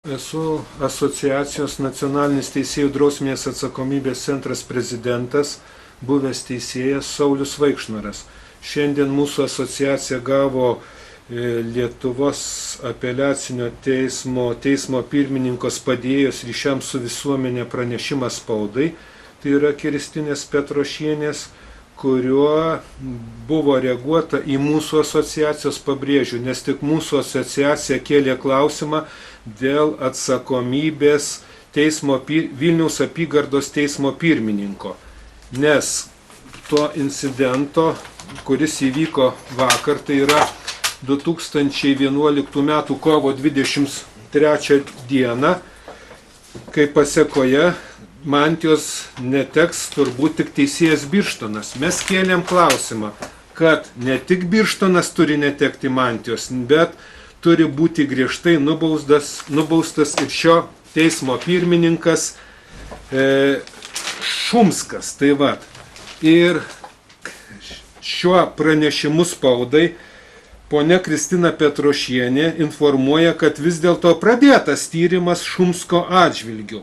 Esu asociacijos nacionalinis teisėjų drausmės atsakomybės centras prezidentas, buvęs teisėjas Saulius Vaikšnoras. Šiandien mūsų asociacija gavo Lietuvos apeliacinio teismo pirmininkos padėjėjos ryšiams su visuomenė pranešimą spaudai. Tai yra Kirstinės Petrošienės, kuriuo buvo reaguota į mūsų asociacijos, pabrėžiu, nes tik mūsų asociacija kėlė klausimą dėl atsakomybės Vilniaus apygardos teismo pirmininko. Nes to incidento, kuris įvyko vakar, tai yra 2011 m. kovo 23 dieną, kai pasekoje mantijos neteks turbūt tik teisėjas Birštonas. Mes kėlėm klausimą, kad ne tik Birštonas turi netekti mantijos, bet turi būti griežtai nubaustas ir šio teismo pirmininkas Šumskas. Tai va. Ir šiuo pranešimu spaudai ponia Kristina Petrošienė informuoja, kad vis dėlto pradėtas tyrimas Šumsko atžvilgiu.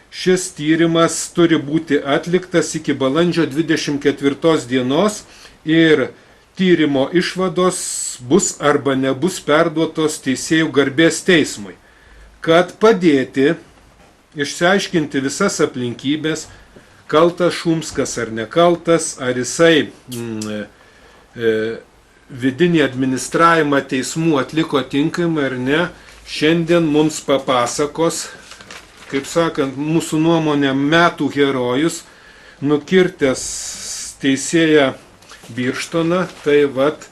Šis tyrimas turi būti atliktas iki balandžio 24 dienos ir tyrimo išvados bus arba nebus perduotos teisėjų garbės teismui, kad padėti išsiaiškinti visas aplinkybės, kaltas Šumskas ar nekaltas, ar jisai vidinį administravimą teismų atliko tinkamai ar ne, šiandien mums papasakos, kaip sakant, mūsų nuomonė metų herojus, nukirtęs teisėją Birštoną, tai vat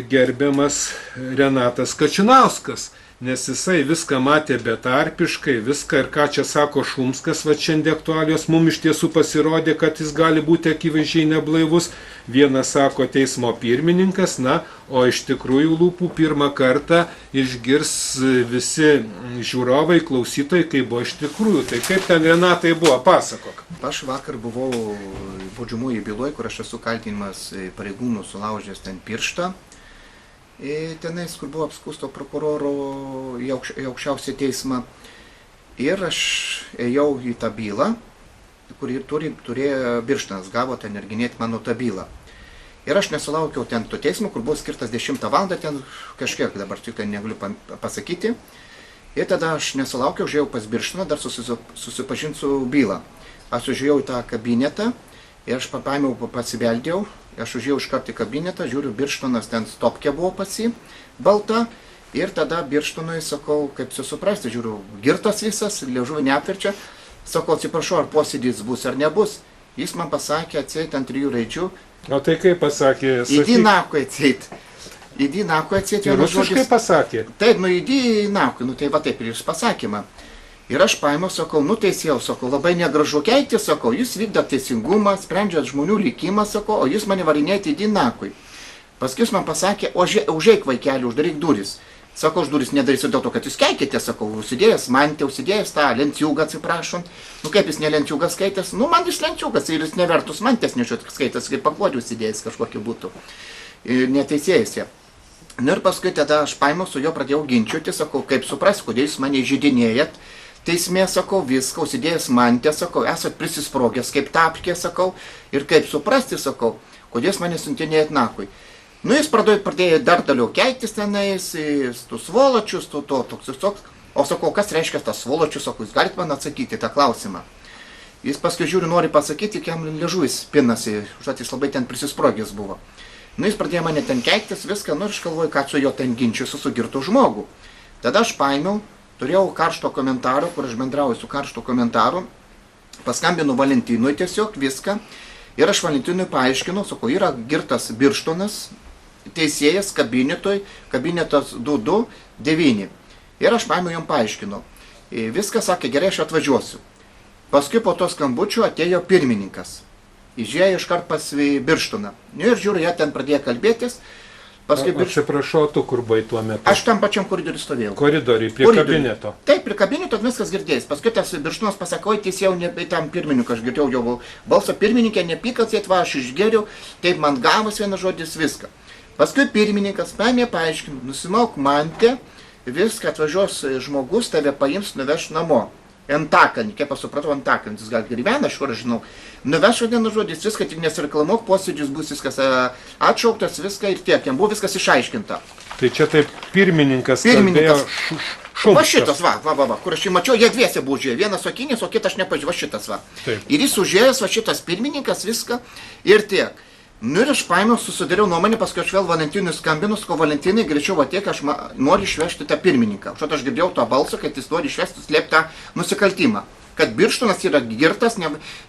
gerbiamas Renatas Kačinauskas, nes jisai viską matė betarpiškai, viską ir ką čia sako Šumskas, va šiandien aktualijos mums iš tiesų pasirodė, kad jis gali būti akivaizdžiai neblaivus. Vienas sako teismo pirmininkas, o iš tikrųjų lūpų pirmą kartą išgirs visi žiūrovai, klausytojai, kaip buvo iš tikrųjų. Tai kaip ten, Renatai, buvo, pasakok. Aš vakar buvau baudžiamojoje byloje, kur aš esu kaltinimas pareigūnų sulaužęs ten pirštą. Tenais, kur buvo apskūsto prokuroro į aukščiausią teismą. Ir aš ėjau į tą bylą, kurį turėjo Birštonas, gavo ten ir ginėti mano tą bylą. Ir aš nesulaukiau ten to teismo, kur buvo skirtas 10 valandą, ten kažkiek, dabar tik tai negaliu pasakyti. Ir tada aš nesulaukiau, žiūrėjau pas Birštoną, dar susipažinti su bylą. Aš užėjau į tą kabinetą ir aš paėmiau, pasibeldėjau. Aš užėjau iš karto į kabinetą, žiūriu, Birštonas ten stopkė buvo pasi, balta. Ir tada Birštonui sakau, kaip suprasti, žiūriu, girtas visas, liežuvį neapverčia. Sakau, atsiprašau, ar posėdis bus ar nebus. Jis man pasakė atseit ant 3 raidžių. O tai kaip pasakė? Įdy nakui atseit. Įdy nakui atseit. Ir rusiškai pasakė? Taip, įdy nakui, tai va taip ir jūs pasakymą. Ir aš paėmiau, sakau, teisėjau, sakau, labai negražu keikti, sakau, jūs vykdat teisingumą, sprendžiat žmonių likimą, sakau, o jūs mane varinėjate įdy nakui. Paskui jis man pasakė, užeik vaikelį, uždaryk duris. Sakau, aš duris nedarysiu dėl to, kad jūs keikite, sakau, užsidėjęs mantę, užsidėjęs tą lenciūgą, atsiprašom. Kaip jis ne lenciūgą skaitęs? Man jis lenciūgas ir jis nevertus mantės nešiot skaitęs, kaip paklodį užsidėjęs kažkokį būtų. Neteisėjęs jie. Ir paskui tada aš paėmiau su juo, pradėjau ginčiuoti, sakau, kaip supras, kodėl jūs mane įžeidinėjat. Teismė, sakau, viską, užsidėjęs mantę, sakau, esat prisisprogęs kaip tapkė, sakau, ir kaip suprasti, sakau, kodėl jūs mane siuntinėjat nakui. Jis pradėjo dar toliau keiktis tenais, tų svoločius, toks. O sakau, kas reiškia tas svoločius, sakau, jūs galite man atsakyti tą klausimą. Jis paskui žiūri, nori pasakyti, kiam liežuvis pinasi, užtat jis labai ten prisisprogęs buvo. Jis pradėjo mane ten keiktis, viską, ir aš galvoju, kad su jo ten ginčiusiu su girtu žmogu. Tada aš paėmiau, turėjau karšto komentarą, kur aš bendrauju su karšto komentaru, paskambinu Valentinui tiesiog viską ir aš Valentinui paaiškinu, sakau, yra girtas Birštonas, teisėjas kabinetas 229. Ir aš paėmiau jam paaiškinu. Viską sakė, gerai, aš atvažiuosiu. Paskui po to skambučio atėjo pirmininkas. Įžėjo iškart pas Birštoną. Ir žiūriu, jie ten pradėjo kalbėtis. Atsiprašau, tu kur buvai tuo metu? Aš tam pačiam koridoriui stovėjau. Koridoriui, prie kabineto? Taip, prie kabineto viskas girdėjęs. Paskui tas Birštonas pasakė, teisėjau, tam pirmininką, aš girdėjau jo balsą, pirmininkė, nepykats, aš išgeriau, taip man gavus vienas žodis, viską. Paskui pirmininkas paėmė paaiškinti, nusimauk mantę, viską atvažiuos žmogus, tave paims, nuveš namo. Antakalnį, kaip aš supratau, Antakalnį, jis gal gyvena, aš kur žinau. Nuveš vienu žodžiu, viską tik nesireklamuok, posėdžius bus viskas atšauktas, viską ir tiek, jam buvo viskas išaiškinta. Tai čia taip pirmininkas kalbėjo Šumskas. Va šitas, va, kur aš jį mačiau, jie dviese buvo žiūrė, vienas Okinis, o kitas aš nepažiūrėjau, va šitas va. Taip. Ir jis užėjęs, va šitas pirmininkas, viską ir tiek. Nu ir aš paėmiau, susidariau nuomonę, paskui aš vėl Valentinui skambinu, sakau, Valentinai, greičiau ateik, aš noriu išvežti tą pirmininką. Štai aš girdėjau to balsą, kad jis nori išvesti slėptą nusikaltimą. Kad Birštonas yra girtas,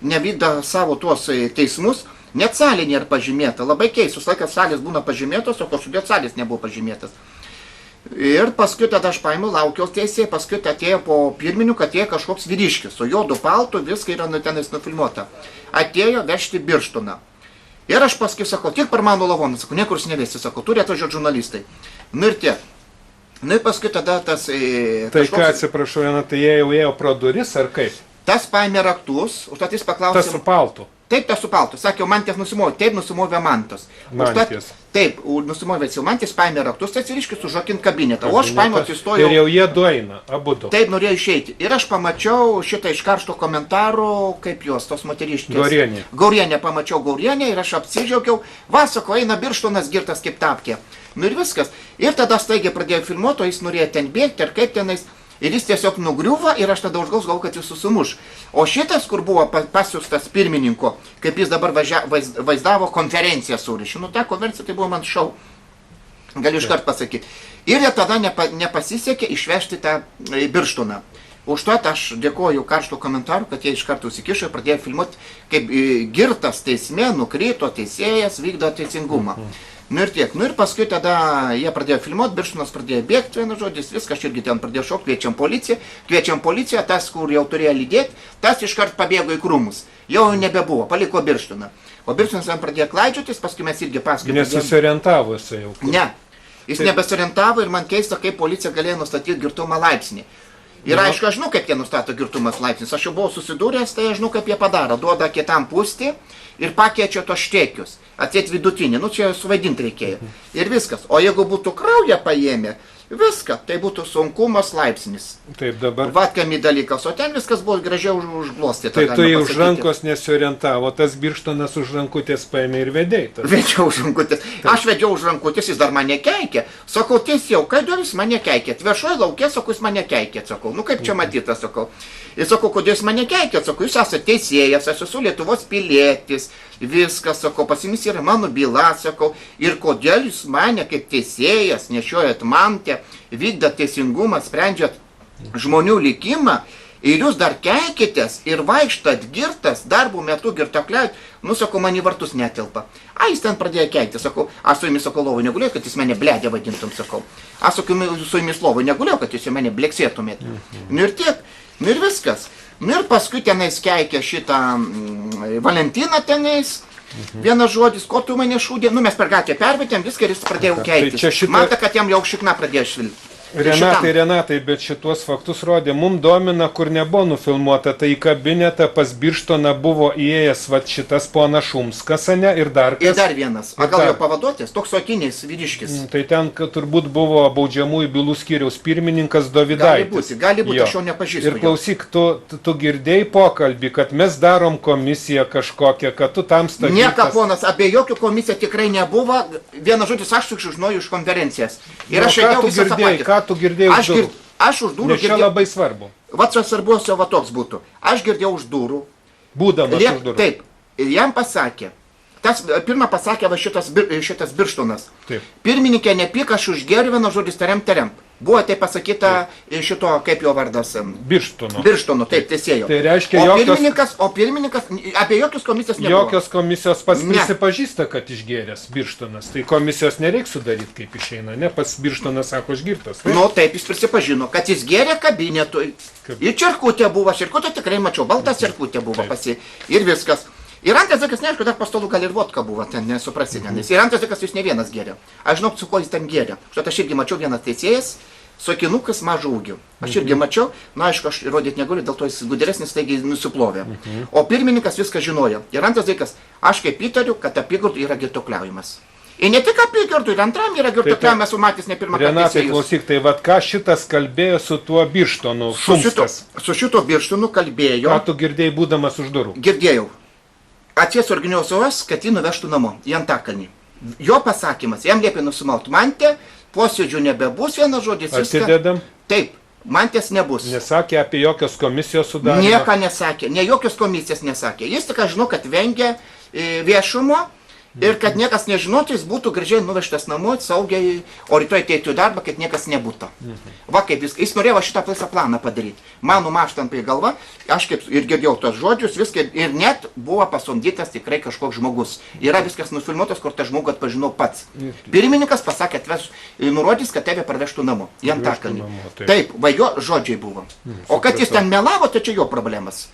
nevykdo savo tuos teismus, net salė nėra pažymėta. Labai keistus, laikas salės būna pažymėtos, o kažkodėl salės nebuvo pažymėtas. Ir paskui tada aš paėmiau, laukiau teisėjai, paskui atėjo po pirmininką, atėjo kažkoks vyriškis, su juodu paltu, viską yra tenais nufilmuota. Atėjo vežti Birštoną. Ir aš paskui sakau, tik per mano lavoną, sakau, niekur nevesi, sakau, turi atvažiuoti žurnalistai. Nu ir tiek. Nu ir paskui tada tas... Tai ką, atsiprašau, Jana, tai jie jau ėjo pro duris, ar kaip? Tas paėmė raktus, užtat jis paklausė... Tas su paltu. Taip, tas su paltu. Sakė, mantis nusimovė, taip nusimovė mantas. Mantis. Taip, nusimovė mantis, paėmė raktus, atsiriškis užrakint kabinetą. O aš paėmiau, atsistojau... Ir jau jie du eina, abu du. Taip, norėjo išeiti. Ir aš pamačiau šitą iš karšto komentarų, kaip jos, tos moteriškės. Gaurienė. Gaurienė, pamačiau Gaurienę ir aš apsidžiaugiau. Va, sako, eina Birštonas girtas kaip tapkė. Nu ir viskas. Ir tada staigiai pradėjo filmuoti, o jis norėjo ten bėgti, ar kaip tenais. Ir jis tiesiog nugriuvo ir aš tada užgalvojau, kad jis susumuš. O šitas, kur buvo pasiūstas pirmininko, kaip jis dabar vaizdavo konferenciją surišį. Nu, ta konferencija tai buvo man šau. Galiu iškart pasakyti. Ir jie tada nepasisekė išvežti tą Birštoną. Užtat aš dėkoju karšto komentarų, kad jie iš karto užsikišo ir pradėjo filmuoti, kaip girtas teisme nukrito teisėjas, vykdo teisingumą. Nu ir tiek. Nu ir paskui tada jie pradėjo filmuoti, Birštonas pradėjo bėgti, vienu žodis, viskas, aš irgi ten pradėjau šokti, kviečiam policiją, tas, kur jau turėjo lydėti, tas iškart pabėgo į krūmus. Jau nebebuvo, paliko Birštoną. O Birštonas ten pradėjo klaidžiotis, paskui mes irgi paskui... Nesusorientavo jisai jau. Ne, jis nebesorientavo ir man keista, kaip policija galėjo nustatyti girtumo laipsnį. Ir aišku, aš žinau, kaip jie nustato girtumas laipsnis. Aš jau buvau susidūręs, tai aš žinau, kaip jie padaro. Duoda kitam pūsti ir pakeičia tos štiekius. Atsėt vidutinį. Nu, čia suvaidinti reikėjo. Ir viskas. O jeigu būtų kraują paėmę, viską, tai būtų sunkumas laipsnis. Taip, dabar. Vatkami dalykas. O ten viskas buvo gražiau užglostyta. Tai tu už rankos nesiorientavo, tas Birštonas už rankutės paėmė ir vedėjai. Vedžiau už rankutės. Taip. Aš vedžiau už rankutės, jis dar mane keikė. Sakau, tiesiau, kodėl jūs mane keikėt? Viešoje laukė, sakau, jūs mane keikėt, sakau. Nu kaip čia matyta, sakau. Ir sakau, kodėl jūs mane keikėt, sakau, jūs esate teisėjas, aš esu Lietuvos pilietis, viskas, sakau, pas jumis yra mano byla, sakau. Ir kodėl jūs mane kaip teisėjas nešiojat mantę, vykdat teisingumą, sprendžiat žmonių likimą ir jūs dar keikitės ir vaikštat girtas, darbo metu girtakliaut, nu, sakau, man į vartus netelpa. A, jis ten pradėjo keikti, sakau, aš su jumis, sakau, lovoj negulėjau, kad jūs mane bledė vadintum, sakau. Aš sakau, su jumis lovoj negulėjau, kad jūs mane bleksėtumėt. Nu ir tiek, nu ir viskas. Nu ir paskui tenais keikė šitą Valentiną tenais. Vienas žodis, ko tu mane šūdė, nu mes per gatvę pervietėm, viską ir jis pradėjo keiktis. Mata, kad jam jau šikna pradėjo švilti. Renatai, bet šituos faktus rodė, mums domina, kur nebuvo nufilmuota, tai į kabinetą pas Birštoną buvo įėjęs vat šitas ponas Šumskas, ne, ir dar kas. Ir dar vienas, o gal jo pavaduotis, toks Okinis vyriškis. Tai ten turbūt buvo baudžiamųjų bylų skyriaus pirmininkas Dovydaitis. Gali būti, aš jau nepažįstu. Ir klausyk, tu girdėjai pokalbį, kad mes darom komisiją kažkokią, kad tu tam statytas. Nieka, ponas, apie jokių komisiją tikrai nebuvo, vienas žodis aš tik žinojau iš konferencijas. Ir aš ėjau visą tą patį. Tu girdėjai už durų. Aš už durų girdėjau. Nes čia labai svarbu. Va, čia svarbiausia, va toks būtų. Aš girdėjau už durų. Būdamas už durų. Taip. Ir jam pasakė. Pirmą pasakė va šitas Birštonas. Taip. Pirmininkė nepyk, aš užgeriu vieną žodį terem. Buvo tai pasakyta šito, kaip jo vardas. Birštono, taip, teisėjo. Tai reiškia, o pirmininkas, apie jokios komisijos nebuvo. Jokios komisijos pats prisipažįsta, kad išgėręs Birštonas. Tai komisijos nereiks sudaryti, kaip išeina, ne? Pats Birštonas sako, išgirtas. Tai? Nu, taip, jis prisipažino, kad jis gėrė kabinetui. Ir čerkutė buvo, čerkutė tikrai mačiau, balta čerkutė buvo pasi. Ir viskas. Ir antras dalykas, neaišku, dar pastalų gal ir vodka buvo, ten nesuprasidėnis. Ir antras dalykas, jūs ne vienas gėrė. Aš žinau, su ko jis ten gėrė. Štai aš irgi mačiau vienas teisėjas, sokinukas mažo ūgio. Aš irgi mačiau, na aišku, aš įrodyti negaliu, dėl to jis guderesnis, taigi nusiplovė. O pirmininkas viską žinojo. Ir antras dalykas, aš kaip įtariu, kad apygardų yra girtuokliaujimas. Ir ne tik apygardų, ir antram yra girtuokliavimas, esu matęs ne pirmą kartą. Renatai, klausyk, tai vad ką šitas kalbėjo su tuo Birštonu, Šumskas? Su šito Birštonu kalbėjo. Ką tu girdėjai, būdamas už durų? Girdėjau. Atsies organizuos, kad jį nuvežtų namo, į Antakalnį. Jo pasakymas, jam liepė nusimauti mantę, posėdžių nebebus, vienas žodis. Atidedam? Taip, mantės nebus. Nesakė apie jokios komisijos sudarymą? Nieko nesakė, ne jokios komisijos nesakė. Jis tik, žinau, kad vengia viešumo. Ir kad niekas nežinotų, jis būtų gražiai nuvežtas namo, saugiai, o rytoj ateitų į darbą, kad niekas nebūtų. Va kaip jis norėjo šitą visą planą padaryti. Mano maštant prie galva, aš kaip ir girdėjau tos žodžius, viską, ir net buvo pasomdytas tikrai kažkoks žmogus. Yra viskas nufilmuotas, kur tą žmogų atpažinau pats. Pirmininkas pasakė, nurodys, kad tave parvežtų namo, į Antakalnį. Taip, va jo žodžiai buvo. O kad jis ten melavo, tai čia jo problemas.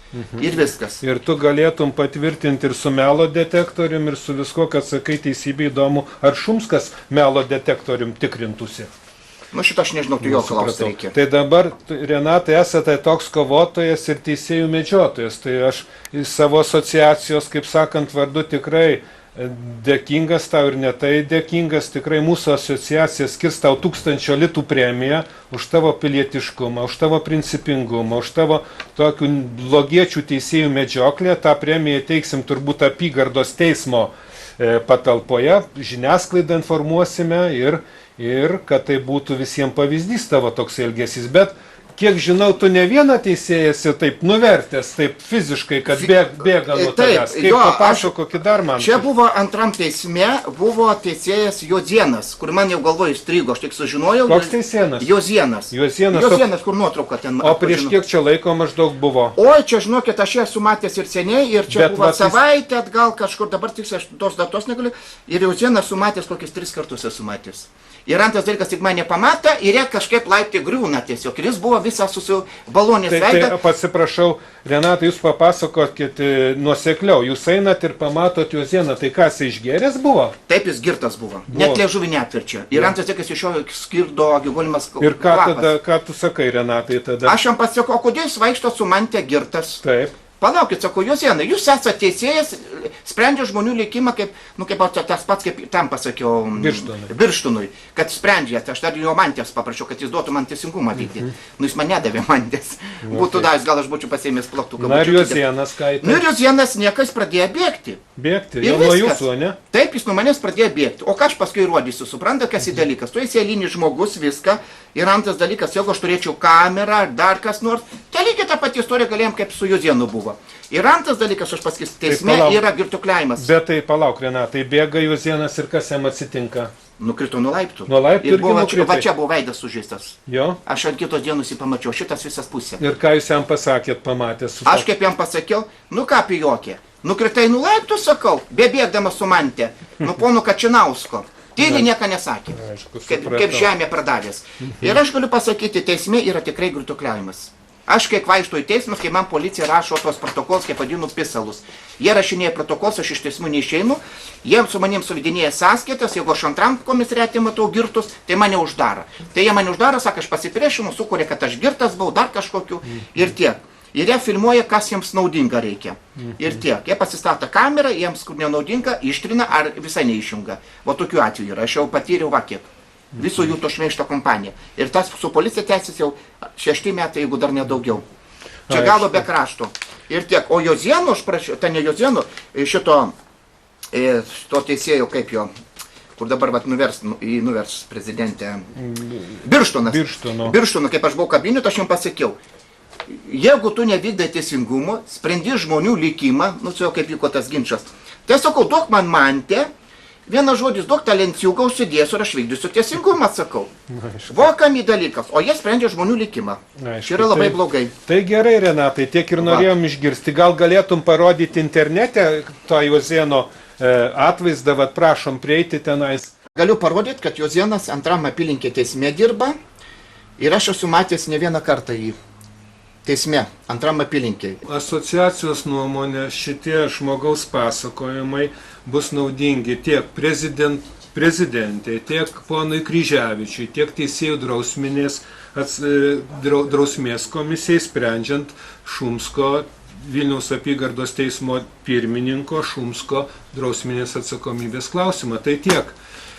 Ir viskas. Ir tu galėtum patvirtinti ir su melo detektorium, ir su visko, kad sakai teisybė įdomu, ar Šumskas melo detektorium tikrintųsi? Nu šitą aš nežinau, tu jo klausti reikia. Tai dabar, Renatai, esate toks kovotojas ir teisėjų medžiotojas. Tai aš savo asociacijos, kaip sakant, vardu tikrai dėkingas tau ir netai dėkingas. Tikrai mūsų asociacija skirs tau 1000 litų premiją už tavo pilietiškumą, už tavo principingumą, už tavo tokių blogiečių teisėjų medžioklę. Ta premiją teiksim turbūt apygardos teismo patalpoje, žiniasklaidą informuosime ir kad tai būtų visiems pavyzdys tavo toks elgesys. Bet, kiek žinau, tu ne vieną teisėją esi taip nuvertęs, taip fiziškai, kad bėga nuo tavęs. Kaip papasakokit dar man. Čia buvo antram teisme, buvo teisėjas Jozienas, kur man jau galvoje įstrigo, aš tik sužinojau. Koks teisėjas? Jozienas. Jozienas, kur nuotrauka ten. O prieš kiek čia laiko maždaug buvo? Oi, čia žinokit, aš esu matęs ir seniai, ir čia bet buvo savaitę atgal kažkur, dabar tiksliai aš tos datos negaliu. Ir Jozienas sumatęs kokius 3 kartus esu matęs. Ir antras dalykas, tik mane pamatė ir jie kažkaip laiptai griūna tiesiog. Ir jis buvo visas susibalonės veidą. Tai atsiprašau, Renatai, jūs papasakokit nuosekliau. Jūs einat ir pamatot Jozieną, tai kas išgėręs buvo? Taip, jis girtas buvo. Net liežuvį netverčia. Ir antras dalykas, iš jo skirdo gyvulimas kvapas. Ir ką tu sakai, Renatai, tada? Aš jam pasakau, o kodėl jis vaikšto su mante girtas? Taip. Palaukit, sako, Jozėnai, jūs esate teisėjas, sprendžia žmonių likimą, kaip tas pats, kaip tam pasakiau Birštonui, kad sprendžia, aš dar jo mantės paprašiau, kad jis duotų man teisingumą vykdyti. Nu, jis man nedavė mantės. Būtų davęs, gal aš būčiau pasėmęs plaktuką. Na ir Jozėnas, ką įtai? Nu ir Jozėnas niekas pradėjo bėgti. Bėgti? Jau nuo jūsų, ne? Taip, jis nuo manęs pradėjo bėgti. O ką aš paskui įrodysiu, supranta, kas į dalykas. Tu esi eilinis žmogus, viską. Ir antras dalykas, jeigu aš turėčiau kamerą ar dar kas nors, tai lygiai tą patį istoriją galėjom, kaip su Jozėnu buvo. Ir antras dalykas, aš pasakysiu, teisme yra girtuokliavimas. Bet tai palauk, Renatai, bėga Jozėnas ir kas jam atsitinka? Nukrito nuo laiptų. Nuo laiptų irgi nukrito. Va čia buvo veidas sužeistas. Jo? Aš ant kitos dienos jį pamačiau, šitas visas pusė. Ir ką jūs jam pasakėt, pamatęs? Aš kaip jam pasakiau, nu ką pijokė, nukritai nuo laiptų, sakau, bebėgdamas su mante, nu pono Kačinausko. Tyliai nieko nesakė, kaip žemė pradavęs. Ir aš galiu pasakyti, teisme yra tikrai girtuokliavimas. Aš kiek vaikšto į teismus, kai man policija rašo tos protokols, kaip vadinu pisalus. Jie rašinėja protokols, aš iš teismų neišeinu, jiems su manim suvedinėja sąskaitas, jeigu aš antram komisariate matau girtus, tai mane uždaro. Tai jie mane uždaro, sako, aš pasipriešinu, sukuria, kad aš girtas buvau, dar kažkokiu ir tiek. Ir jie filmuoja, kas jiems naudinga reikia. Ir tiek. Jie pasistato kamerą, jiems kur nenaudinga, ištrina ar visai neišjunga. O tokiu atveju yra, aš jau patyriau kiek. Visų jų to šmeišto kompanija. Ir tas su policija tęsis jau 6 metai, jeigu dar nedaugiau. Čia galo be krašto. Ir tiek. O Jozėnų, aš prašiau, tai ne Jozėnų, to teisėjo, kaip jo, kur dabar nuvers prezidentę Birštonas. Birštoną, kaip aš buvau kabinetu, aš jam pasakiau. Jeigu tu nevykdai teisingumo, sprendi žmonių likimą, nu čia jau kaip vyko tas ginčas, tai sakau, duok man mantę, vienas žodis, duok talencijugą, užsidėsiu ir aš vykdysiu teisingumą, sakau. Vokam į dalykas, o jie sprendžia žmonių likimą. Čia yra labai blogai. Tai gerai, Renatai, tiek ir norėjom išgirsti. Gal galėtum parodyti internete tą Jozėno atvaizdą, vat prašom prieiti tenais. Galiu parodyti, kad Jozėnas antram apylinkė teisme dirba ir aš esu matęs ne vieną kartą jį. Teisme, antram apylinkiai. Asociacijos nuomonė, šitie žmogaus pasakojimai bus naudingi tiek prezidentei, tiek ponui Kryževičiui, tiek teisėjų drausmės komisijai, sprendžiant Šumsko Vilniaus apygardos teismo pirmininko Šumsko drausminės atsakomybės klausimą. Tai tiek.